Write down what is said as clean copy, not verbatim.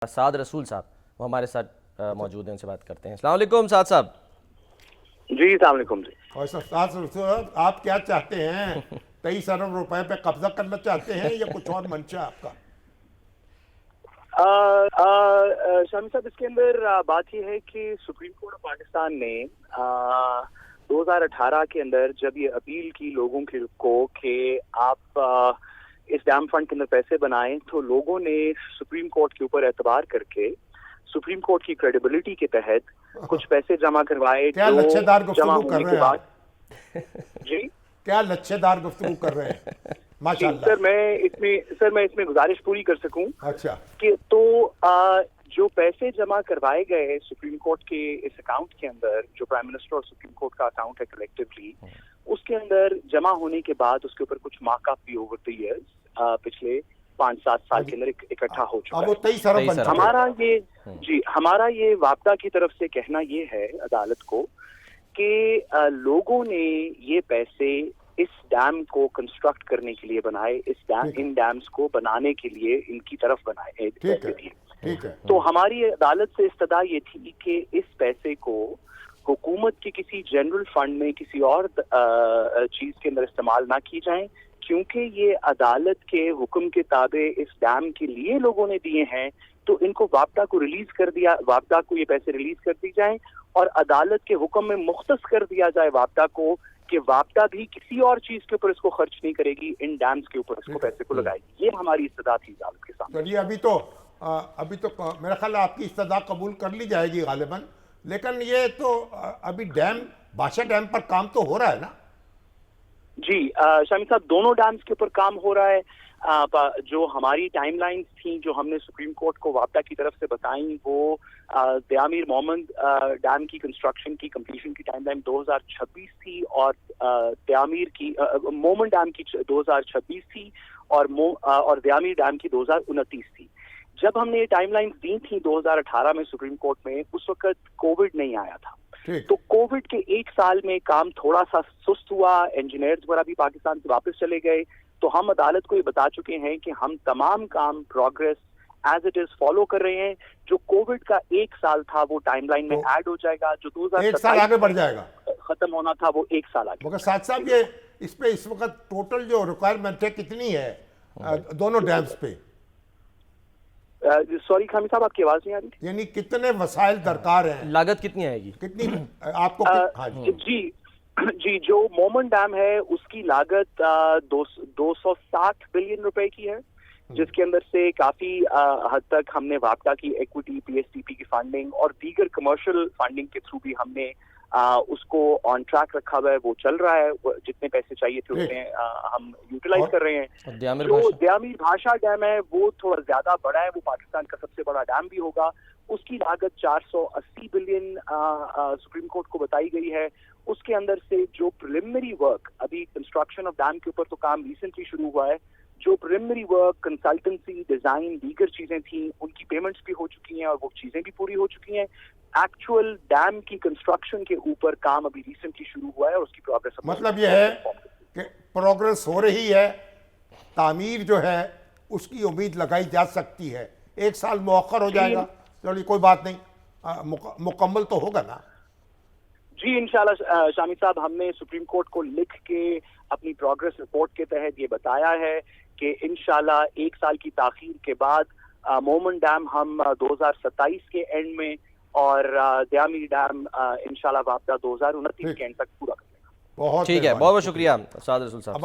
साद रसूल साहब वो हमारे साथ मौजूद हैं, उनसे बात करते हैं। अस्सलाम वालेकुम साद साहब। जी अस्सलाम वालेकुम जी। और साथ साथ आप क्या चाहते हैं? 23 अरब रुपए पे कब्जा करना चाहते हैं या कुछ और मंशा आपका? शामी साहब, इसके अंदर बात यह है कि सुप्रीम कोर्ट ऑफ पाकिस्तान ने 2018 के अंदर जब ये अपील की लोगों को कि आप इस डैम फंड के अंदर पैसे बनाएं, तो लोगों ने सुप्रीम कोर्ट के ऊपर एतबार करके सुप्रीम कोर्ट की क्रेडिबिलिटी के तहत कुछ पैसे जमा करवाए। क्या लच्छेदार गुफ्तगू कर रहे हैं आप? जी क्या लच्छेदार गुफ्तगू कर रहे हैं? माशाल्लाह। सर मैं इसमें गुजारिश पूरी कर सकूं। अच्छा। कि तो जो पैसे जमा करवाए गए सुप्रीम कोर्ट के इस अकाउंट के अंदर, जो प्राइम मिनिस्टर और सुप्रीम कोर्ट का अकाउंट है कलेक्टिवली, उसके अंदर जमा होने के बाद उसके ऊपर कुछ मार्कअप भी ओवर द इयर्स पिछले 5-7 साल के अंदर इकट्ठा हो चुका है। वो 23 अरब बन चुके हैं। हमारा ये वापदा की तरफ से कहना ये है अदालत को कि लोगों ने ये पैसे इस डैम को कंस्ट्रक्ट करने के लिए बनाए, इन डैम्स को बनाने के लिए इनकी तरफ बनाए पैसे दिए। ठीक है। तो हमारी अदालत से इस्तदा ये थी कि इस पैसे को हुकूमत के किसी जनरल फंड में किसी और चीज के अंदर इस्तेमाल ना की जाए, क्योंकि ये अदालत के हुक्म के ताबे इस डैम के लिए लोगों ने दिए हैं, तो इनको वापदा को रिलीज कर दिया, वापदा को ये पैसे रिलीज कर दी जाए और अदालत के हुक्म में मुख्तस कर दिया जाए वापदा को कि वापदा भी किसी और चीज के ऊपर इसको खर्च नहीं करेगी, इन डैम्स के ऊपर इसको पैसे को लगाएगी। ये हमारी इस्तदा थी अदालत के सामने। चलिए, अभी तो मेरा ख्याल है आपकी इस्तदा कबूल कर ली जाएगी गालिबन, लेकिन ये तो अभी बादशाह डैम पर काम तो हो रहा है ना? जी शामी साहब, दोनों डैम्स के ऊपर काम हो रहा है। जो हमारी टाइमलाइंस थी, जो हमने सुप्रीम कोर्ट को वापदा की तरफ से बताई, वो दयामीर मोहम्मद डैम की कंस्ट्रक्शन की कंप्लीशन की टाइमलाइन 2026 थी और दयामीर की मोमन डैम की 2026 थी और दयामीर डैम की 2029 थी। जब हमने ये टाइमलाइंस दी थी 2018 में सुप्रीम कोर्ट में, उस वक्त कोविड नहीं आया था। तो कोविड के 1 साल में काम थोड़ा सा सुस्त हुआ, इंजीनियर्स वगैरह भी पाकिस्तान से वापस चले गए। तो हम अदालत को ये बता चुके हैं कि हम तमाम काम progress as it is follow कर रहे हैं। जो कोविड का 1 साल था वो टाइमलाइन में ऐड हो जाएगा, जो 1 साल आगे बढ़ जाएगा, खत्म होना था वो 1 साल आगे। मगर साथ साहब, ये इस पे इस वक्त टोटल जो रिक्वायरमेंट है कितनी है दोनों डैम्स पे? सॉरी खामी साहब, आपकी आवाज नहीं आ रही। यानी कितने वसाइल दरकार हैं? लागत कितनी आएगी? कितनी आपको? हाँ जी, जो मोमन डैम है उसकी लागत 260 बिलियन रुपए की है, जिसके अंदर से काफी हद तक हमने वापदा की इक्विटी, पीएसटीपी की फंडिंग और दीगर कमर्शियल फंडिंग के थ्रू भी हमने उसको ऑन ट्रैक रखा हुआ है। वो चल रहा है, जितने पैसे चाहिए थे उसमें हम यूटिलाइज कर रहे हैं। जो दयामीर भाषा डैम है वो थोड़ा ज्यादा बड़ा है, वो पाकिस्तान का सबसे बड़ा डैम भी होगा। उसकी लागत 480 बिलियन सुप्रीम कोर्ट को बताई गई है। उसके अंदर से जो प्रिलिमिनरी वर्क, अभी कंस्ट्रक्शन ऑफ डैम के ऊपर तो काम रिसेंटली शुरू हुआ है, जो प्रिलिमिनरी वर्क, कंसल्टेंसी, डिजाइन, दीगर चीजें थी, उनकी पेमेंट्स भी हो चुकी हैं और वो चीजें भी पूरी हो चुकी हैं। एक्चुअल डैम की कंस्ट्रक्शन के ऊपर काम अभी रिसेंटली शुरू हुआ है और उसकी प्रोग्रेस, मतलब यह है कि प्रोग्रेस हो रही है, तामीर जो है उसकी उम्मीद लगाई जा सकती है। 1 साल मौखर हो जाएगा, चलिए कोई बात नहीं, मुकम्मल तो होगा ना? जी इंशाल्लाह शामी साहब, हमने सुप्रीम कोर्ट को लिख के अपनी प्रोग्रेस रिपोर्ट के तहत ये बताया है कि इंशाल्लाह 1 साल की ताखीर के बाद मोमन डैम हम 2027 के एंड में और दयामीर डैम इंशाल्लाह वापदा 2029 के एंड तक पूरा कर लेगा। ठीक है, बहुत बहुत शुक्रिया साद रसूल साहब।